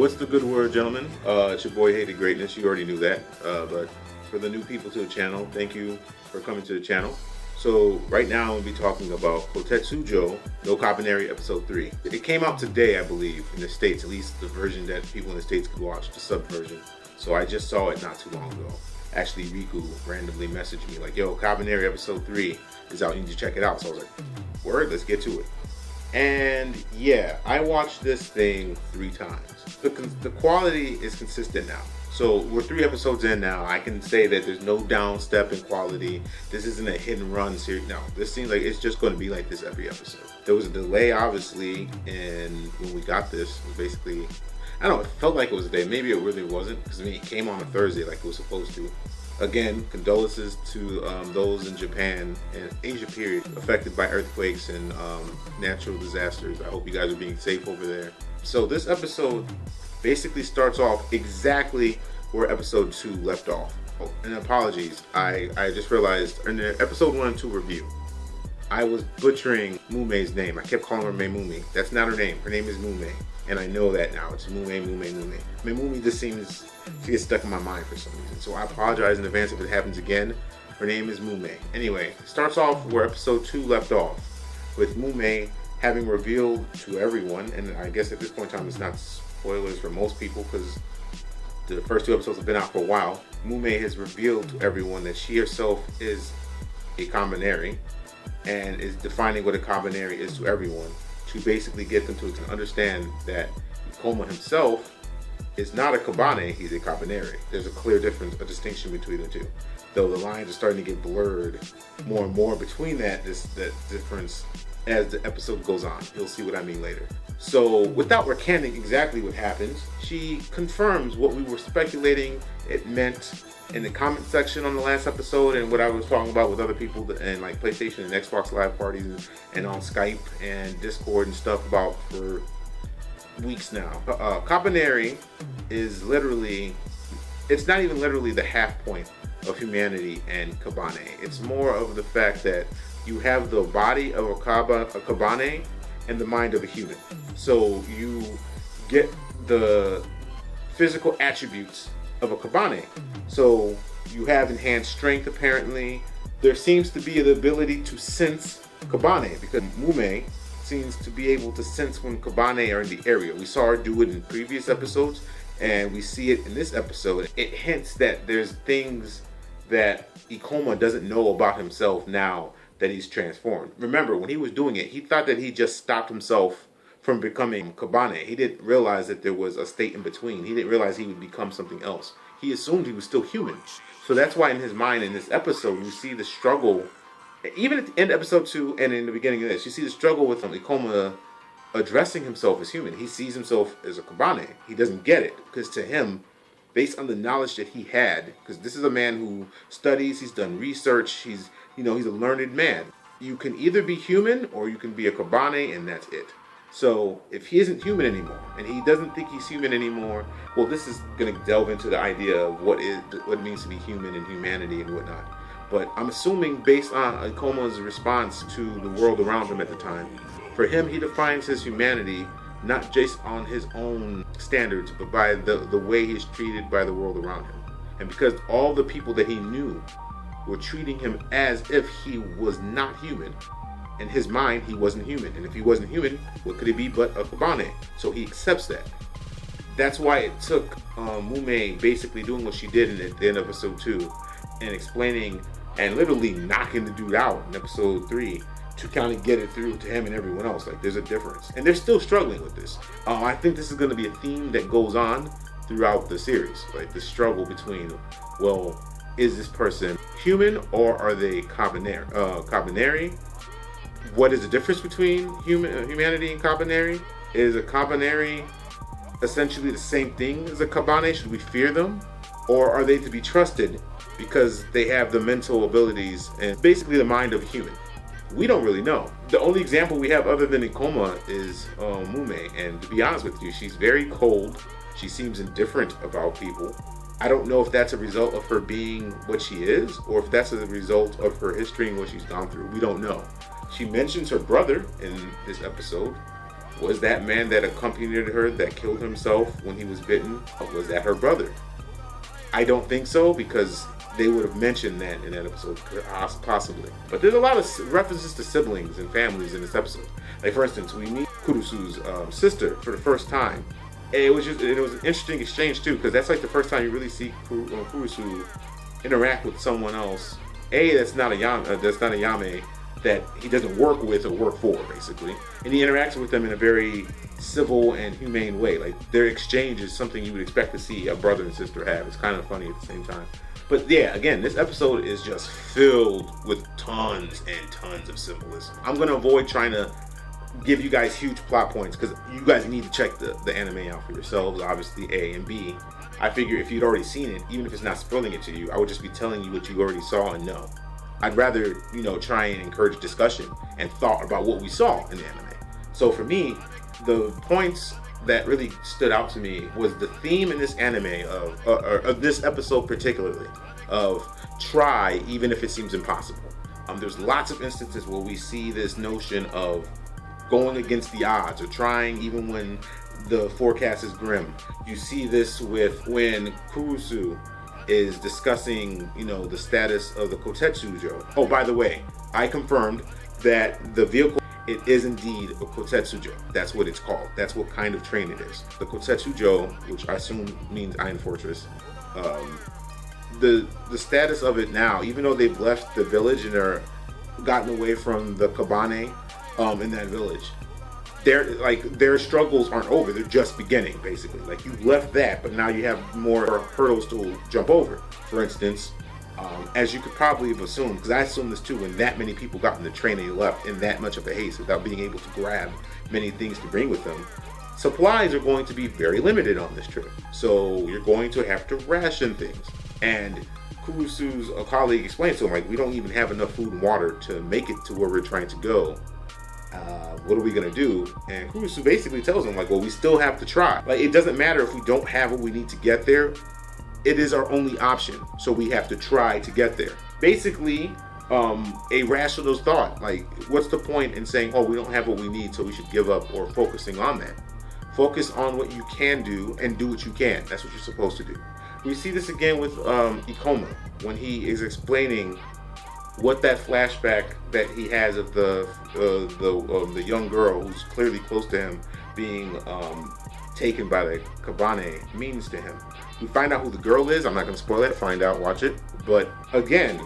What's the good word, gentlemen? It's your boy HatedGreatness. You already knew that. But for the new people to the channel, thank you for coming to the channel. So right now I'm going to be talking about Koutetsujou no Kabaneri episode 3. It came out today, I believe, in the States, at least the version that people in the States could watch, the sub version. So I just saw it not too long ago. Actually, Riku randomly messaged me like, yo, Kabaneri episode 3 is out, you need to check it out. So I was like, word, let's get to it. And yeah, I watched this thing 3 times. The quality is consistent now. So we're 3 episodes in now. I can say that there's no down step in quality. This isn't a hit and run series. No, this seems like it's just going to be like this every episode. There was a delay, obviously, and when we got this, it was basically, I don't know, it felt like it was a day. Maybe it really wasn't, because I mean, it came on a Thursday like it was supposed to. Again, condolences to those in Japan and Asia period affected by earthquakes and natural disasters. I hope you guys are being safe over there. So this episode basically starts off exactly where episode 2 left off. Oh, and apologies, I just realized in the episode 1 and 2 review, I was butchering Mumei's name. I kept calling her Memumi. That's not her name. Her name is Mumei. And I know that now. It's Mumei. Memumi just seems to get stuck in my mind for some reason. So I apologize in advance if it happens again. Her name is Mumei. Anyway, it starts off where episode 2 left off, with Mumei having revealed to everyone, and I guess at this point in time it's not spoilers for most people because the first 2 episodes have been out for a while. Mumei has revealed to everyone that she herself is a Kabaneri and is defining what a Kabaneri is to everyone, to basically get them to understand that Ikoma himself is not a Kabane, he's a Kabaneri. There's a clear difference, a distinction between the two. Though the lines are starting to get blurred more and more between that difference as the episode goes on. You'll see what I mean later. So without recanting exactly what happens, she confirms what we were speculating it meant in the comment section on the last episode, and what I was talking about with other people and like PlayStation and Xbox Live parties and on Skype and Discord and stuff about for weeks now. Kabaneri is literally, it's not even literally the half point of humanity and Kabane. It's more of the fact that you have the body of a Kabane and the mind of a human. So you get the physical attributes of a Kabane. So you have enhanced strength apparently. There seems to be the ability to sense Kabane because Mumei seems to be able to sense when Kabane are in the area. We saw her do it in previous episodes and we see it in this episode. It hints that there's things that Ikoma doesn't know about himself now that he's transformed. Remember, when he was doing it, he thought that he just stopped himself from becoming Kabane. He didn't realize that there was a state in between. He didn't realize he would become something else. He assumed he was still human. So that's why in his mind, in this episode, you see the struggle, even at the end of episode 2 and in the beginning of this, you see the struggle with Ikoma addressing himself as human. He sees himself as a Kabane. He doesn't get it, because to him, based on the knowledge that he had, because this is a man who studies, he's done research, he's a learned man. You can either be human or you can be a Kabane, and that's it. So if he isn't human anymore, and he doesn't think he's human anymore, well, this is going to delve into the idea of what it means to be human and humanity and whatnot. But I'm assuming, based on Ikoma's response to the world around him at the time, for him, he defines his humanity not just on his own standards, but by the way he's treated by the world around him. And because all the people that he knew were treating him as if he was not human, in his mind, he wasn't human. And if he wasn't human, what could he be but a Kabane? So he accepts that. That's why it took Mumei basically doing what she did at the end of episode 2 and explaining and literally knocking the dude out in episode 3 to kind of get it through to him and everyone else. Like, there's a difference. And they're still struggling with this. I think this is going to be a theme that goes on throughout the series. Like, the struggle between, well, is this person human or are they Kabaneri? What is the difference between humanity and Kabaneri? Is a Kabaneri essentially the same thing as a Kabane? Should we fear them? Or are they to be trusted because they have the mental abilities and basically the mind of a human? We don't really know. The only example we have other than Ikoma is Mumei, and to be honest with you, she's very cold. She seems indifferent about people. I don't know if that's a result of her being what she is, or if that's a result of her history and what she's gone through. We don't know. She mentions her brother in this episode, Was that man that accompanied her that killed himself when he was bitten, was that her brother? I don't think so, because they would have mentioned that in that episode, possibly. But there's a lot of references to siblings and families in this episode. Like, for instance, we meet Koutetsujou's sister for the first time. And it was an interesting exchange too, because that's like the first time you really see Koutetsujou interact with someone else. That's not a Yame that he doesn't work with or work for, basically. And he interacts with them in a very civil and humane way. Like, their exchange is something you would expect to see a brother and sister have. It's kind of funny at the same time. But yeah, again, this episode is just filled with tons and tons of symbolism. I'm going to avoid trying to give you guys huge plot points, because you guys need to check the anime out for yourselves, obviously. A and B, I figure if you'd already seen it, even if it's not spoiling it to you, I would just be telling you what you already saw and know. I'd rather, try and encourage discussion and thought about what we saw in the anime. So for me, the points that really stood out to me was the theme in this anime of this episode particularly, of try even if it seems impossible. There's lots of instances where we see this notion of going against the odds, or trying even when the forecast is grim. You see this with when Koutetsujou is discussing, the status of the Koutetsujou. Oh, by the way, I confirmed that the vehicle, it is indeed a Koutetsujou. That's what it's called. That's what kind of train it is. The Koutetsujou, which I assume means Iron Fortress. The status of it now, even though they've left the village and are gotten away from the Kabaneri in that village, their struggles aren't over. They're just beginning, basically. Like, you left that, but now you have more hurdles to jump over. For instance, as you could probably have assumed, because I assumed this too, when that many people got in the train and they left in that much of a haste without being able to grab many things to bring with them, supplies are going to be very limited on this trip. So you're going to have to ration things. And Koutetsujou's colleague explained to him, like, we don't even have enough food and water to make it to where we're trying to go. What are we gonna do? And Koutetsujou basically tells him, like, well, we still have to try. Like, it doesn't matter if we don't have what we need to get there. It is our only option, so we have to try to get there. Basically, a rational thought. Like, what's the point in saying, oh, we don't have what we need, so we should give up, or focusing on that? Focus on what you can do and do what you can. That's what you're supposed to do. We see this again with Ikoma, when he is explaining what that flashback that he has of the young girl who's clearly close to him being taken by the Kabaneri means to him. We find out who the girl is. I'm not going to spoil it. Find out, watch it. But again,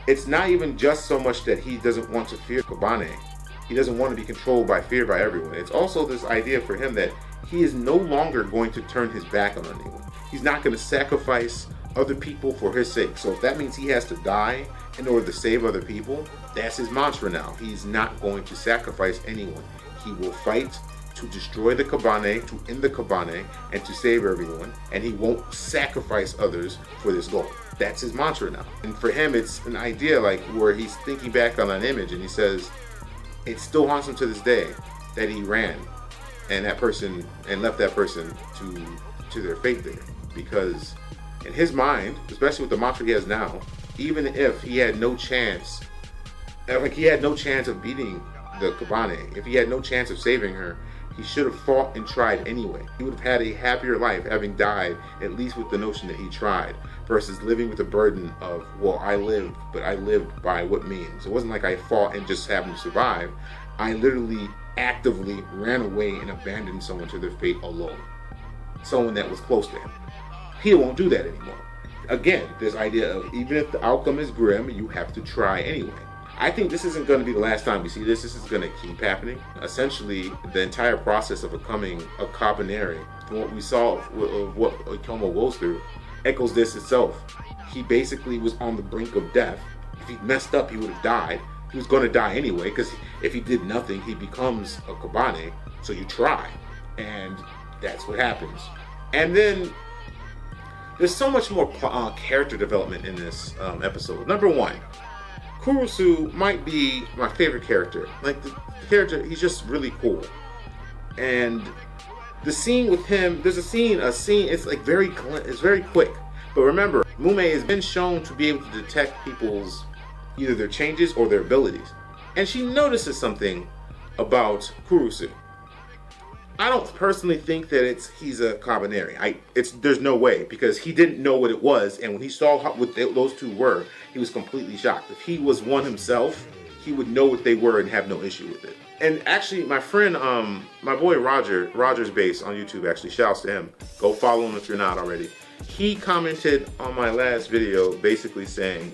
it's not even just so much that he doesn't want to fear Kabaneri. He doesn't want to be controlled by fear by everyone. It's also this idea for him that he is no longer going to turn his back on anyone. He's not going to sacrifice other people for his sake. So if that means he has to die in order to save other people, that's his mantra now. He's not going to sacrifice anyone. He will fight to destroy the Kabaneri, to end the Kabaneri, and to save everyone. And he won't sacrifice others for this goal. That's his mantra now. And for him, it's an idea like where he's thinking back on an image and he says, it still haunts him to this day that he ran and left that person to their fate there. Because in his mind, especially with the mantra he has now, even if he had no chance, of beating the Kabaneri, if he had no chance of saving her, he should have fought and tried anyway. He would have had a happier life having died, at least with the notion that he tried, versus living with the burden of, well, I lived, but I lived by what means? It wasn't like I fought and just happened to survive. I literally actively ran away and abandoned someone to their fate alone. Someone that was close to him. He won't do that anymore. Again, this idea of even if the outcome is grim, you have to try anyway. I think this isn't going to be the last time we see this. This is going to keep happening. Essentially, the entire process of becoming a Kabaneri, from what we saw of what Ikoma goes through, echoes this itself. He basically was on the brink of death. If he messed up, he would have died. He was going to die anyway, because if he did nothing, he becomes a Kabaneri. So you try, and that's what happens. And then there's so much more character development in this episode. Number one, Koutetsujou might be my favorite character. Like, the character, he's just really cool. And the scene with him, there's a scene, it's like it's very quick. But remember, Mume has been shown to be able to detect people's, either their changes or their abilities. And she notices something about Koutetsujou. I don't personally think that he's a Kabaneri. There's no way, because he didn't know what it was, and when he saw what those two were, he was completely shocked. If he was one himself, he would know what they were and have no issue with it. And actually, my friend, my boy Roger's Base on YouTube, actually, shouts to him. Go follow him if you're not already. He commented on my last video basically saying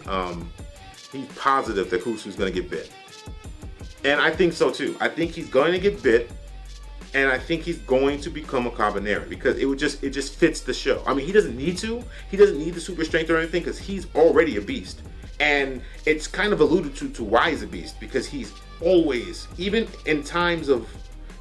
he's positive that Koutetsujou's going to get bit. And I think so too. I think he's going to get bit, and I think he's going to become a Kabaneri, because it just fits the show. I mean, he doesn't need to. He doesn't need the super strength or anything, because he's already a beast. And it's kind of alluded to why he's a beast, because he's always, even in times of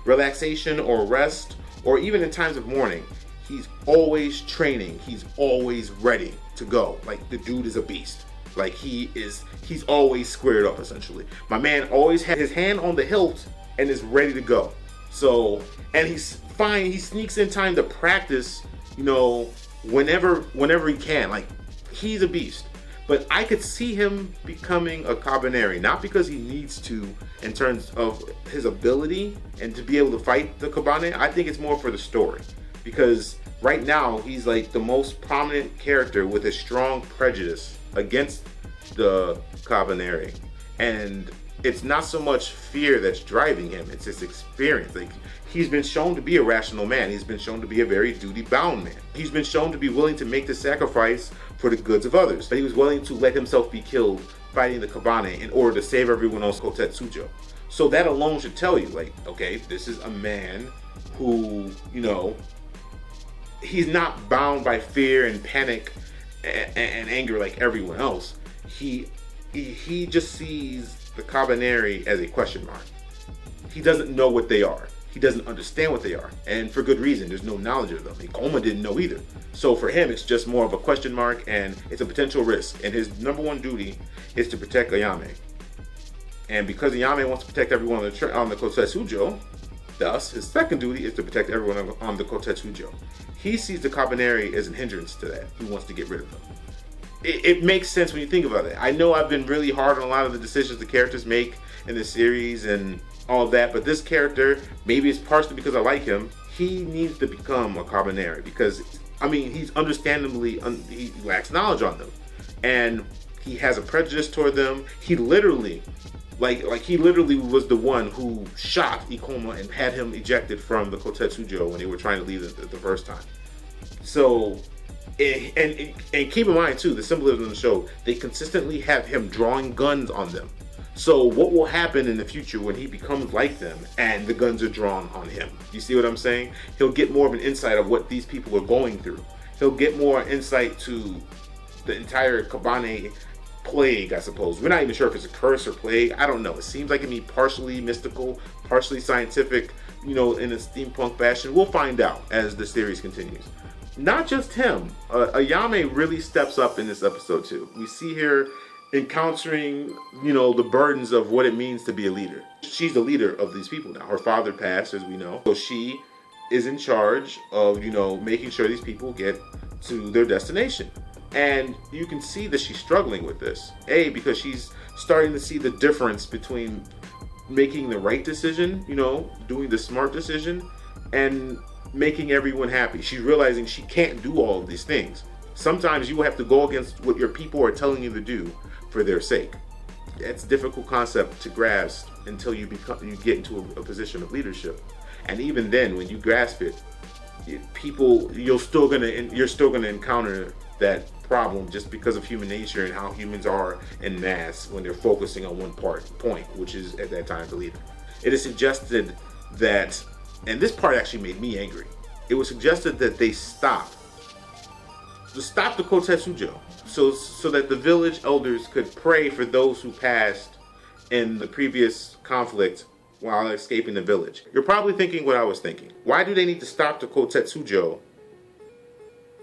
relaxation or rest, or even in times of mourning, he's always training. He's always ready to go. Like, the dude is a beast. Like, he's always squared up, essentially. My man always has his hand on the hilt and is ready to go. So, and he's fine. He sneaks in time to practice, you know, whenever he can. Like, he's a beast. But I could see him becoming a Kabaneri, not because he needs to in terms of his ability and to be able to fight the Kabane. I think it's more for the story, because right now he's like the most prominent character with a strong prejudice against the Kabaneri. And it's not so much fear that's driving him, it's his experience. Like, he's been shown to be a rational man. He's been shown to be a very duty-bound man. He's been shown to be willing to make the sacrifice for the goods of others. But he was willing to let himself be killed fighting the Kabane in order to save everyone else, Koutetsujou. So that alone should tell you, like, okay, this is a man who, you know, he's not bound by fear and panic and anger like everyone else. He just sees the Kabaneri as a question mark. He doesn't know what they are. He doesn't understand what they are, and for good reason. There's no knowledge of them. Koma didn't know either. So for him, it's just more of a question mark, and it's a potential risk. And his number one duty is to protect Ayame. And because Ayame wants to protect everyone on the Koutetsujou, thus his second duty is to protect everyone on the Koutetsujou. He sees the Kabaneri as an hindrance to that. He wants to get rid of them. It makes sense when you think about it. I know I've been really hard on a lot of the decisions the characters make in the series and all that, but this character, maybe it's partially because I like him, he needs to become a Kabaneri, because, I mean, he's understandably, he lacks knowledge on them, and he has a prejudice toward them. He literally, he literally was the one who shot Ikoma and had him ejected from the Koutetsujou when they were trying to leave the first time. So, and keep in mind too, the symbolism of the show, they consistently have him drawing guns on them. So what will happen in the future when he becomes like them and the guns are drawn on him? You see what I'm saying? He'll get more of an insight of what these people are going through. He'll get more insight to the entire Kabane plague, I suppose. We're not even sure if it's a curse or plague. I don't know. It seems like it can be partially mystical, partially scientific, you know, in a steampunk fashion. We'll find out as the series continues. Not just him. Ayame really steps up in this episode too. We see her encountering, you know, the burdens of what it means to be a leader. She's the leader of these people now. Her father passed, as we know. So she is in charge of, you know, making sure these people get to their destination. And you can see that she's struggling with this. Because she's starting to see the difference between making the right decision, you know, doing the smart decision, and making everyone happy. She's realizing she can't do all of these things. Sometimes you will have to go against what your people are telling you to do for their sake. It's a difficult concept to grasp until you get into a position of leadership. And even then, when you grasp it, you're still gonna encounter that problem just because of human nature and how humans are en masse when they're focusing on one point, which is at that time the leader. It is suggested that, and this part actually made me angry, it was suggested that they stop the Koutetsujou so that the village elders could pray for those who passed in the previous conflict while escaping the village. You're probably thinking what I was thinking. Why do they need to stop the Koutetsujou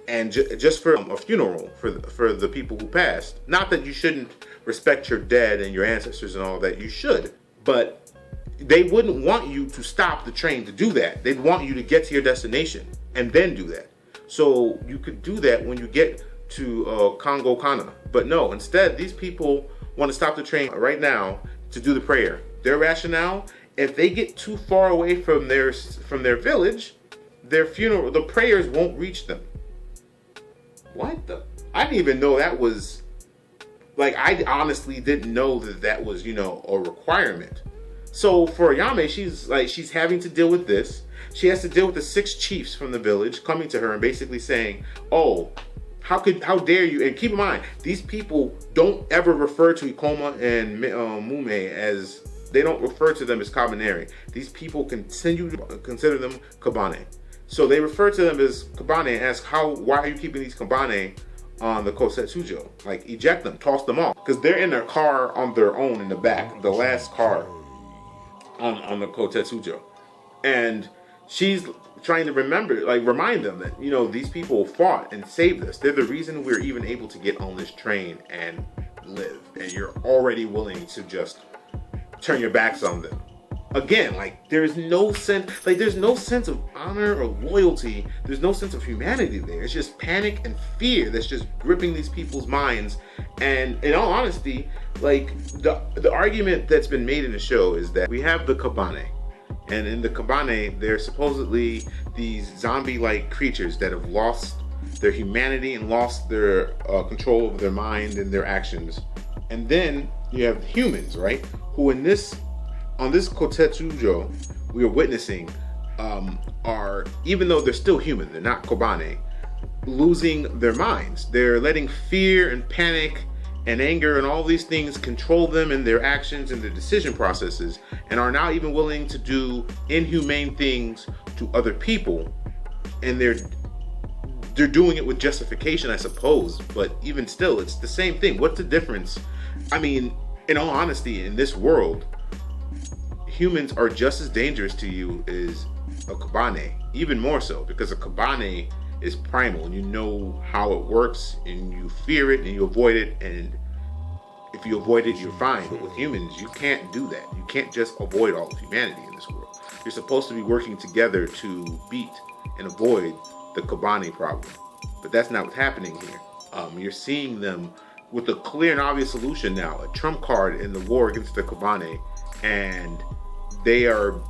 and just for a funeral for the people who passed? Not that you shouldn't respect your dead and your ancestors and all that, you should, but they wouldn't want you to stop the train to do that. They'd want you to get to your destination and then do that. So you could do that when you get to Congo Kana. But no, instead, these people want to stop the train right now to do the prayer. Their rationale if they get too far away from their village, their funeral, the prayers won't reach them. What the? I didn't even know that was, like, I honestly didn't know that was, you know, a requirement. So for Ayame, she's having to deal with this. She has to deal with the 6 chiefs from the village coming to her and basically saying, oh, how dare you? And keep in mind, these people don't ever refer to Ikoma and Mume as, they don't refer to them as Kabaneri. These people continue to consider them Kabane. So they refer to them as Kabane and ask, why are you keeping these Kabane on the Koutetsujou? Like, eject them, toss them off. Because they're in their car on their own in the back, the last car on the Koutetsujou. And she's trying to remind them that, you know, these people fought and saved us. They're the reason we're even able to get on this train and live. And you're already willing to just turn your backs on them. Again, like, there's no sense of honor or loyalty. There's no sense of humanity there. It's just panic and fear that's just gripping these people's minds. And in all honesty, like, the argument that's been made in the show is that we have the Kabane. And in the Kabane, they're supposedly these zombie-like creatures that have lost their humanity and lost their control over their mind and their actions. And then you have humans, right? Who on this Koutetsujou we are witnessing are, even though they're still human, they're not Kabane, losing their minds. They're letting fear and panic and anger and all these things control them in their actions and their decision processes, and are now even willing to do inhumane things to other people. And they're doing it with justification, I suppose, but even still, it's the same thing. What's the difference? I mean, in all honesty, in this world, humans are just as dangerous to you as a Kabane, even more so, because a Kabane is primal and you know how it works and you fear it and you avoid it, and if you avoid it, you're fine. But with humans, you can't do that. You can't just avoid all of humanity in this world. You're supposed to be working together to beat and avoid the Kabane problem, but that's not what's happening here. You're seeing them with a clear and obvious solution now, a trump card in the war against the Kabane, and they are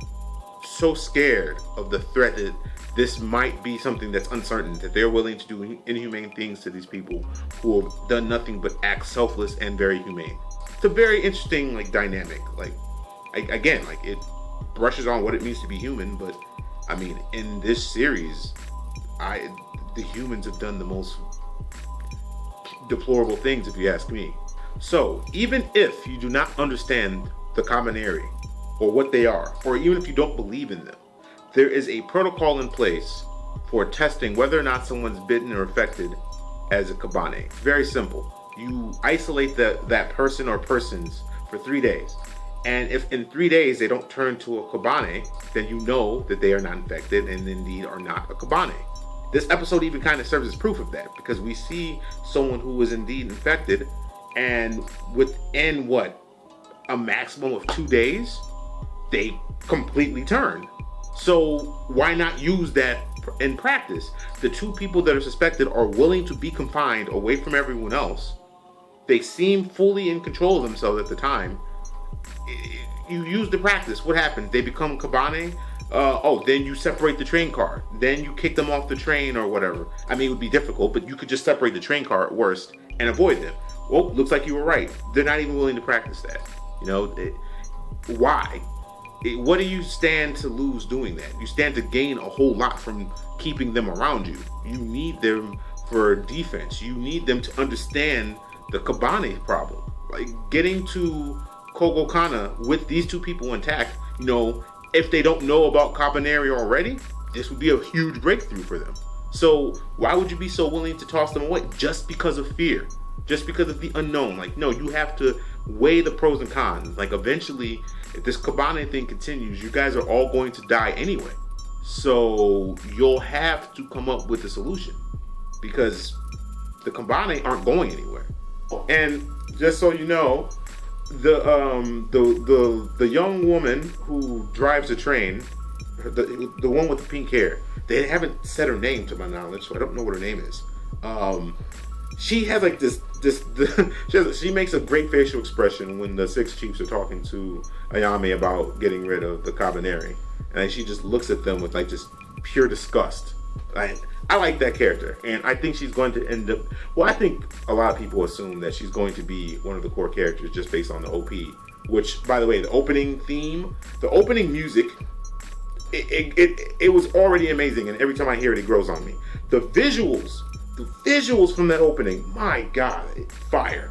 so scared of the threat that this might be something that's uncertain, that they're willing to do inhumane things to these people who have done nothing but act selfless and very humane. It's a very interesting, like, dynamic. Like, again, like, it brushes on what it means to be human, but I mean, in this series, the humans have done the most deplorable things, if you ask me. So even if you do not understand the Kabaneri or what they are, or even if you don't believe in them, there is a protocol in place for testing whether or not someone's bitten or affected as a Kabane. It's very simple. You isolate that person or persons for 3 days. And if in 3 days they don't turn to a Kabane, then you know that they are not infected and indeed are not a Kabane. This episode even kind of serves as proof of that, because we see someone who was indeed infected, and within a maximum of 2 days, they completely turn. So why not use that in practice? The 2 people that are suspected are willing to be confined away from everyone else. They seem fully in control of themselves at the time. You use the practice. What happens? They become Kabane. Then you separate the train car. Then you kick them off the train or whatever. I mean, it would be difficult, but you could just separate the train car at worst and avoid them. Well, looks like you were right. They're not even willing to practice that. You know, why? What do you stand to lose doing that? You stand to gain a whole lot from keeping them around you. You need them for defense. You need them to understand the Kabane problem. Like, getting to Kogokana with these 2 people intact, you know, if they don't know about Kabaneri already, this would be a huge breakthrough for them. So why would you be so willing to toss them away just because of fear? Just because of the unknown? Like, no, you have to weigh the pros and cons. Like, eventually, if this Kabane thing continues, you guys are all going to die anyway. So you'll have to come up with a solution, because the Kabane aren't going anywhere. And just so you know, the young woman who drives the train, the one with the pink hair, they haven't said her name to my knowledge, so I don't know what her name is. she has like she makes a great facial expression when the six chiefs are talking to Ayame about getting rid of the Kabaneri, and she just looks at them with like just pure disgust. I like that character, and I think she's going to end up. Well, I think a lot of people assume that she's going to be one of the core characters just based on the OP. Which, by the way, the opening theme, the opening music, it was already amazing, and every time I hear it, it grows on me. The visuals from that opening, my God, fire.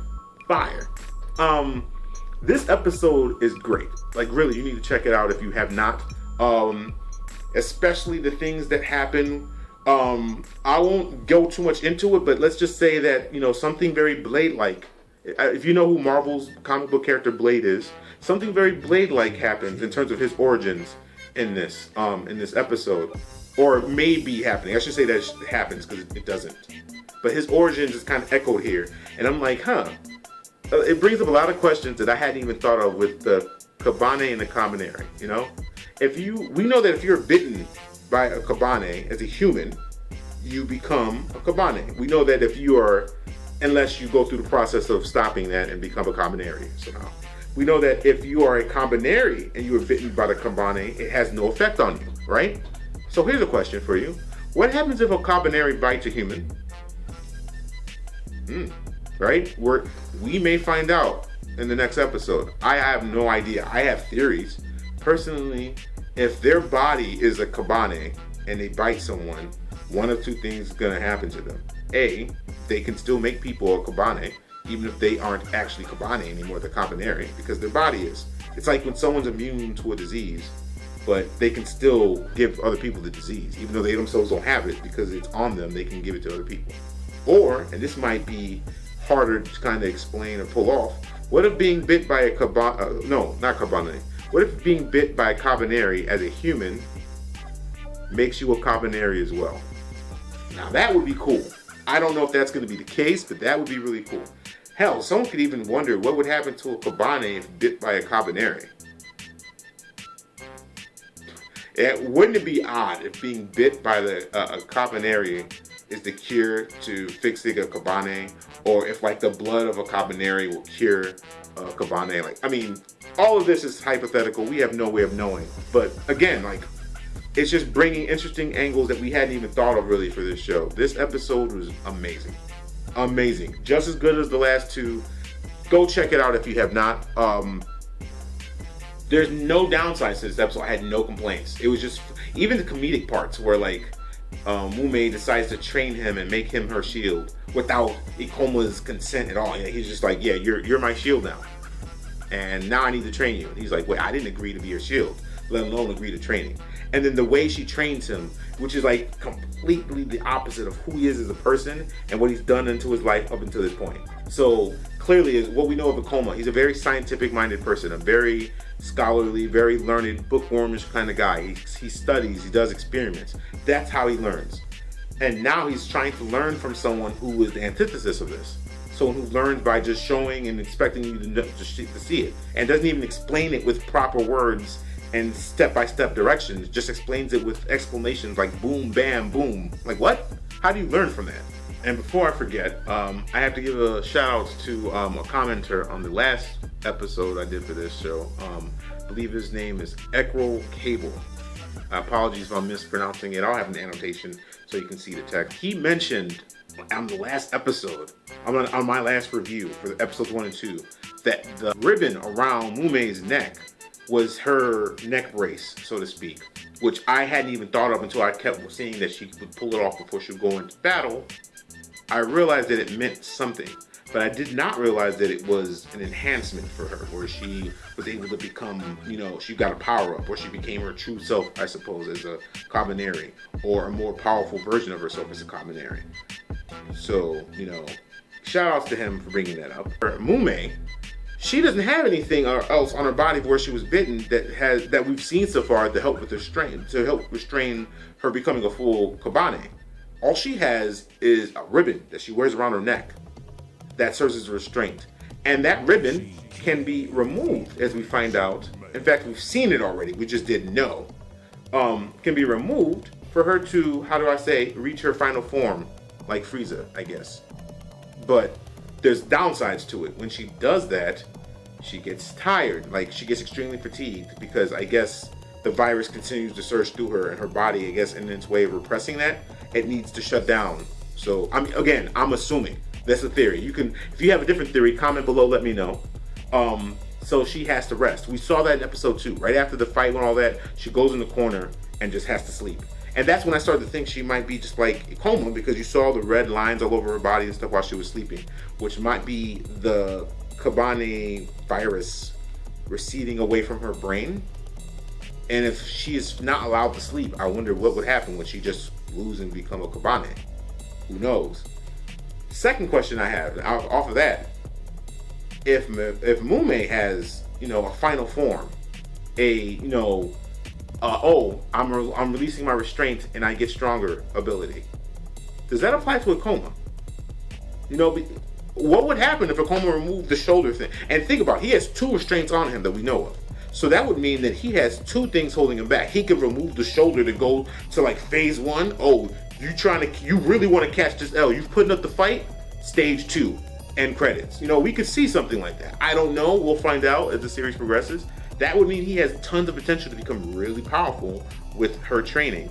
This episode is great. Like, really, you need to check it out if you have not. Especially the things that happen. I won't go too much into it, but let's just say that, something very Blade-like. If you know who Marvel's comic book character Blade is, something very Blade-like happens in terms of his origins in this episode, or may be happening. I should say that it happens because it doesn't. But his origins is kind of echoed here, and I'm like, it brings up a lot of questions that I hadn't even thought of with the Kabane and the Kabaneri. We know that if you're bitten by a Kabane as a human, you become a Kabane. We know that if you are, unless you go through the process of stopping that and become a Kabaneri somehow. We know that if you are a Kabaneri and you are bitten by the Kabane, it has no effect on you, right? So here's a question for you. What happens if a Kabaneri bites a human? Right? We may find out in the next episode. I have no idea. I have theories. Personally, if their body is a Kabane and they bite someone, one of two things is going to happen to them. A, they can still make people a Kabane, even if they aren't actually Kabane anymore, they're Kabaneri, because their body is. It's like when someone's immune to a disease, but they can still give other people the disease, even though they themselves don't have it, because it's on them, they can give it to other people. Or, and this might be harder to kind of explain or pull off, what if being bit by a Kabane, no, not Kabane, what if being bit by a Kabaneri as a human makes you a Kabaneri as well? Now that would be cool. I don't know if that's going to be the case, but that would be really cool. Hell, someone could even wonder what would happen to a Kabane if bit by a Kabaneri. Wouldn't it be odd if being bit by a Kabaneri is the cure to fixing a Kabane, or if like the blood of a Kabaneri will cure a Kabane? All of this is hypothetical. We have no way of knowing. But again, it's just bringing interesting angles that we hadn't even thought of really for this show. This episode was amazing. Amazing. Just as good as the last two. Go check it out if you have not. There's no downsides to this episode. I had no complaints. It was just, even the comedic parts where Mume decides to train him and make him her shield without Ikoma's consent at all. He's just like, yeah, you're my shield now. And now I need to train you. And he's like, wait, I didn't agree to be your shield, let alone agree to training. And then the way she trains him, which is completely the opposite of who he is as a person and what he's done into his life up until this point. So clearly, is what we know of Ikoma. He's a very scientific-minded person, a very scholarly, very learned, bookwormish kind of guy. He studies, he does experiments. That's how he learns. And now he's trying to learn from someone who is the antithesis of this. Someone who learns by just showing and expecting you to see it, and doesn't even explain it with proper words and step-by-step directions, just explains it with explanations like boom, bam, boom. Like, what? How do you learn from that? And before I forget, I have to give a shout out to a commenter on the last episode I did for this show. I believe his name is Ekrol Cable. Apologies if I'm mispronouncing it. I'll have an annotation so you can see the text. He mentioned on the last episode, on my last review for episodes 1 and 2, that the ribbon around Mume's neck was her neck brace, so to speak, which I hadn't even thought of until I kept seeing that she would pull it off before she would go into battle. I realized that it meant something, but I did not realize that it was an enhancement for her, where she was able to become, she got a power up, or she became her true self, I suppose, as a Kabaneri, or a more powerful version of herself as a Kabaneri. So, shout outs to him for bringing that up. Mume, she doesn't have anything else on her body where she was bitten that we've seen so far to help with the strain, to help restrain her becoming a full Kabane. All she has is a ribbon that she wears around her neck that serves as a restraint. And that ribbon can be removed, as we find out. In fact, we've seen it already, we just didn't know. Can be removed for her to, reach her final form, like Frieza, I guess. but there's downsides to it. When she does that, she gets tired, like she gets extremely fatigued, because I guess the virus continues to surge through her, and her body, I guess in its way of repressing that, it needs to shut down. So I'm assuming that's a theory. You can, if you have a different theory, comment below, let me know. So she has to rest. We saw that in episode 2. Right after the fight and all that, she goes in the corner and just has to sleep. And that's when I started to think she might be just like a coma, because you saw the red lines all over her body and stuff while she was sleeping, which might be the Kabaneri virus receding away from her brain. And if she is not allowed to sleep, I wonder what would happen when she just lose and become a Kabaneri. Who knows? Second question I have off of that: if Mume has, a final form, I'm releasing my restraint and I get stronger ability, does that apply to a coma? What would happen if a coma removed the shoulder thing? And think about it, he has 2 restraints on him that we know of. So that would mean that he has 2 things holding him back. He could remove the shoulder to go to like phase 1. Oh, you really want to catch this L. You've putting up the fight. Stage 2, end credits. We could see something like that. I don't know. We'll find out as the series progresses. That would mean he has tons of potential to become really powerful with her training.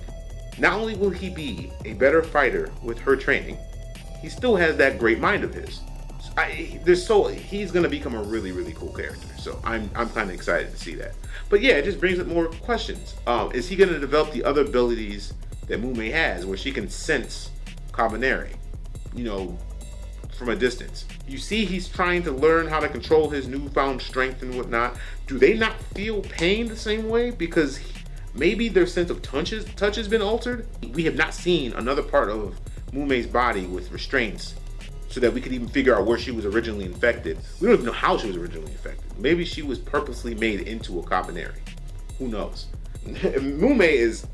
Not only will he be a better fighter with her training, he still has that great mind of his. He's going to become a really, really cool character. So I'm kind of excited to see that. But yeah, it just brings up more questions. Is he going to develop the other abilities that Mume has, where she can sense Kabaneri, from a distance? You see, he's trying to learn how to control his newfound strength and whatnot. Do they not feel pain the same way? Because maybe their sense of touch has been altered. We have not seen another part of Mume's body with restraints, so that we could even figure out where she was originally infected. We don't even know how she was originally infected. Maybe she was purposely made into a Kabaneri. Who knows? Mume is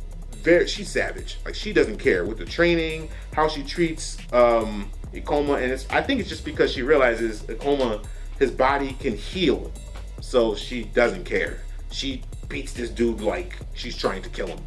she's savage. Like, she doesn't care with the training, how she treats Ikoma, and I think it's just because she realizes Ikoma, his body can heal, so she doesn't care. She beats this dude like she's trying to kill him.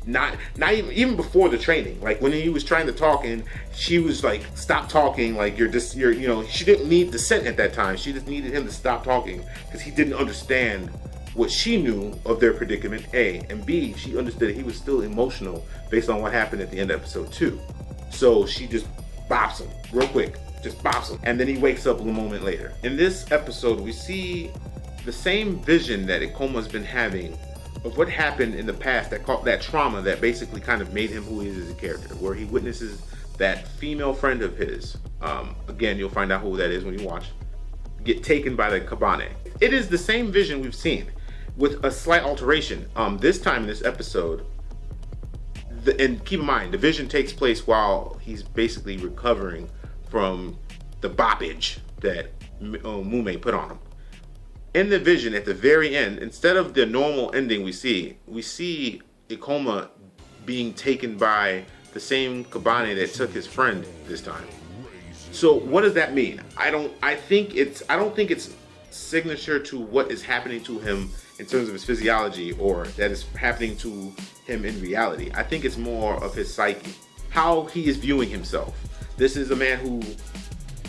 Not even before the training. Like, when he was trying to talk and she was like, stop talking, like you're she didn't need dissent at that time. She just needed him to stop talking because he didn't understand what she knew of their predicament, A, and B, she understood he was still emotional based on what happened at the end of episode 2. So she just bops him real quick, just bops him, and then he wakes up a moment later. In this episode, we see the same vision that Ikoma's been having of what happened in the past, that trauma that basically kind of made him who he is as a character, where he witnesses that female friend of his, again, you'll find out who that is when you watch, get taken by the Kabaneri. It is the same vision we've seen, with a slight alteration. This time in this episode, and keep in mind, the vision takes place while he's basically recovering from the boppage that Mume put on him. In the vision, at the very end, instead of the normal ending we see Ikoma being taken by the same Kabaneri that took his friend this time. So what does that mean? I don't think it's signature to what is happening to him in terms of his physiology, or that is happening to him in reality. I think it's more of his psyche, how he is viewing himself. This is a man who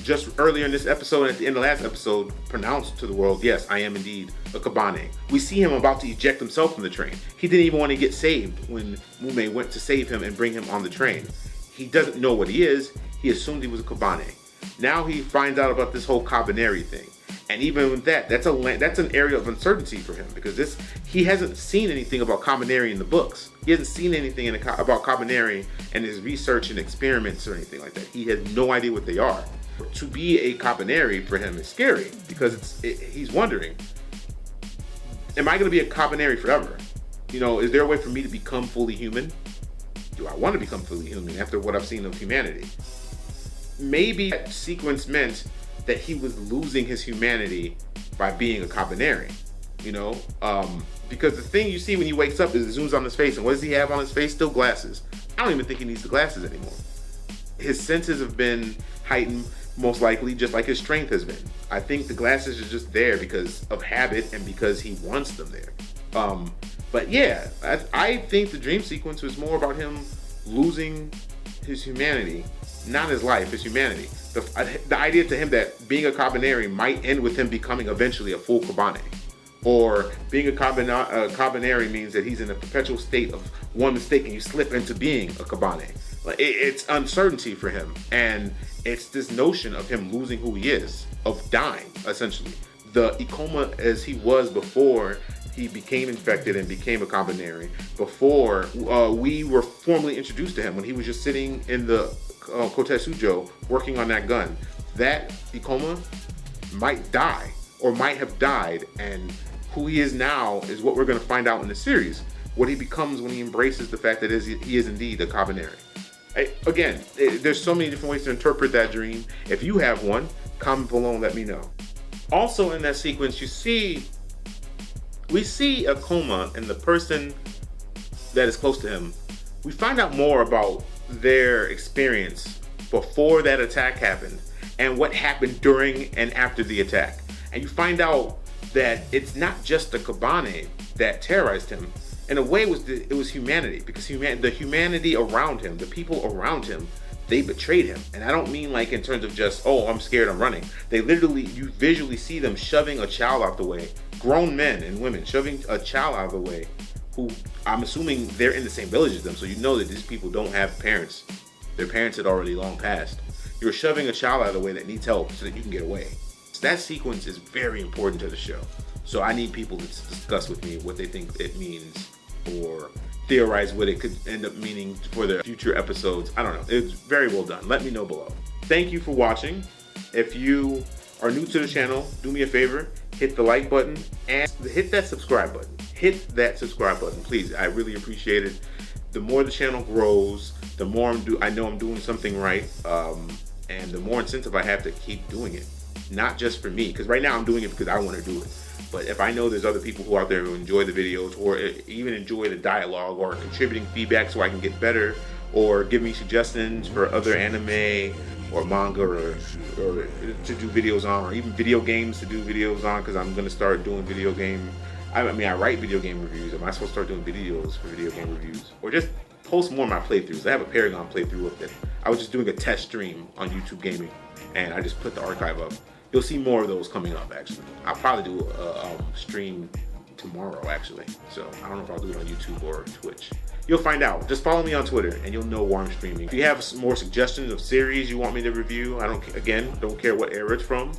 just earlier in this episode, at the end of the last episode, pronounced to the world, yes, I am indeed a Kabaneri. We see him about to eject himself from the train. He didn't even want to get saved when Mume went to save him and bring him on the train. He doesn't know what he is. He assumed he was a Kabaneri. Now he finds out about this whole Kabaneri thing. And even with that, that's an area of uncertainty for him, because he hasn't seen anything about Kabaneri in the books. He hasn't seen anything about Kabaneri and his research and experiments or anything like that. He has no idea what they are. To be a Kabaneri for him is scary, because he's wondering, am I going to be a Kabaneri forever? Is there a way for me to become fully human? Do I want to become fully human after what I've seen of humanity? Maybe that sequence meant that he was losing his humanity by being a Kabaneri, because the thing you see when he wakes up is it zooms on his face, and what does he have on his face? Still glasses. I don't even think he needs the glasses anymore. His senses have been heightened, most likely, just like his strength has been. I think the glasses are just there because of habit and because he wants them there. But yeah, I think the dream sequence was more about him losing his humanity not his life, his humanity. The idea to him that being a Kabaneri might end with him becoming eventually a full Kabane. Or being a Kabaneri means that he's in a perpetual state of one mistake and you slip into being a Kabane. Like, it's uncertainty for him. And it's this notion of him losing who he is, of dying, essentially. The Ikoma as he was before he became infected and became a Kabaneri, before we were formally introduced to him, when he was just sitting in the Koutetsujou working on that gun. That Ikoma might die, or might have died, and who he is now is what we're going to find out in the series. What he becomes when he embraces the fact that he is indeed a Kabaneri. Again, there's so many different ways to interpret that dream. If you have one, comment below and let me know. Also in that sequence, we see a coma and the person that is close to him. We find out more about their experience before that attack happened and what happened during and after the attack. And you find out that it's not just the Kabane that terrorized him. In a way, it was humanity, because the humanity around him, the people around him, they betrayed him. And I don't mean like in terms of just, oh, I'm scared, I'm running. They literally, you visually see them shoving a child out the way, grown men and women shoving a child out of the way, who I'm assuming they're in the same village as them. So you know that these people don't have parents. Their parents had already long passed. You're shoving a child out of the way that needs help so that you can get away. So that sequence is very important to the show. So I need people to discuss with me what they think it means, or theorize what it could end up meaning for the future episodes. I don't know. It's very well done. Let me know below. Thank you for watching. If you are new to the channel, do me a favor, hit the like button and hit that subscribe button. Hit that subscribe button, please. I really appreciate it. The more the channel grows, the more I know I'm doing something right, and the more incentive I have to keep doing it. Not just for me, because right now I'm doing it because I want to do it. But if I know there's other people who are out there who enjoy the videos, or even enjoy the dialogue, or contributing feedback so I can get better, or give me suggestions for other anime or manga or to do videos on, or even video games to do videos on, because I'm going to start doing video game. I write video game reviews. Am I supposed to start doing videos for video game reviews? Or just post more of my playthroughs? I have a Paragon playthrough of it. I was just doing a test stream on YouTube Gaming, and I just put the archive up. You'll see more of those coming up, actually. I'll probably do a stream tomorrow, actually. So I don't know if I'll do it on YouTube or Twitch. You'll find out. Just follow me on Twitter and you'll know where I'm streaming. If you have some more suggestions of series you want me to review, I don't care what era it's from.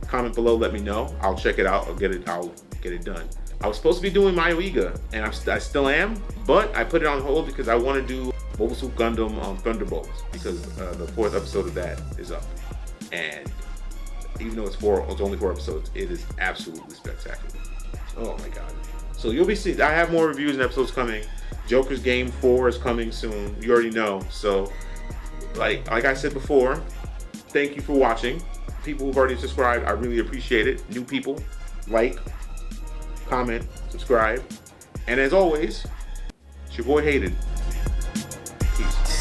Comment below, let me know. I'll check it out. I'll get it done. I was supposed to be doing Mayoiga, and I still am, but I put it on hold because I want to do Mobile Suit Gundam Thunderbolts, because the 4th episode of that is up. And even though it's only 4 episodes, it is absolutely spectacular. Oh my god. So you'll be seeing, I have more reviews and episodes coming. Joker's Game 4 is coming soon. You already know. So like I said before, thank you for watching. People who've already subscribed, I really appreciate it. New people, like, comment, subscribe. And as always, it's your boy Hated. Peace.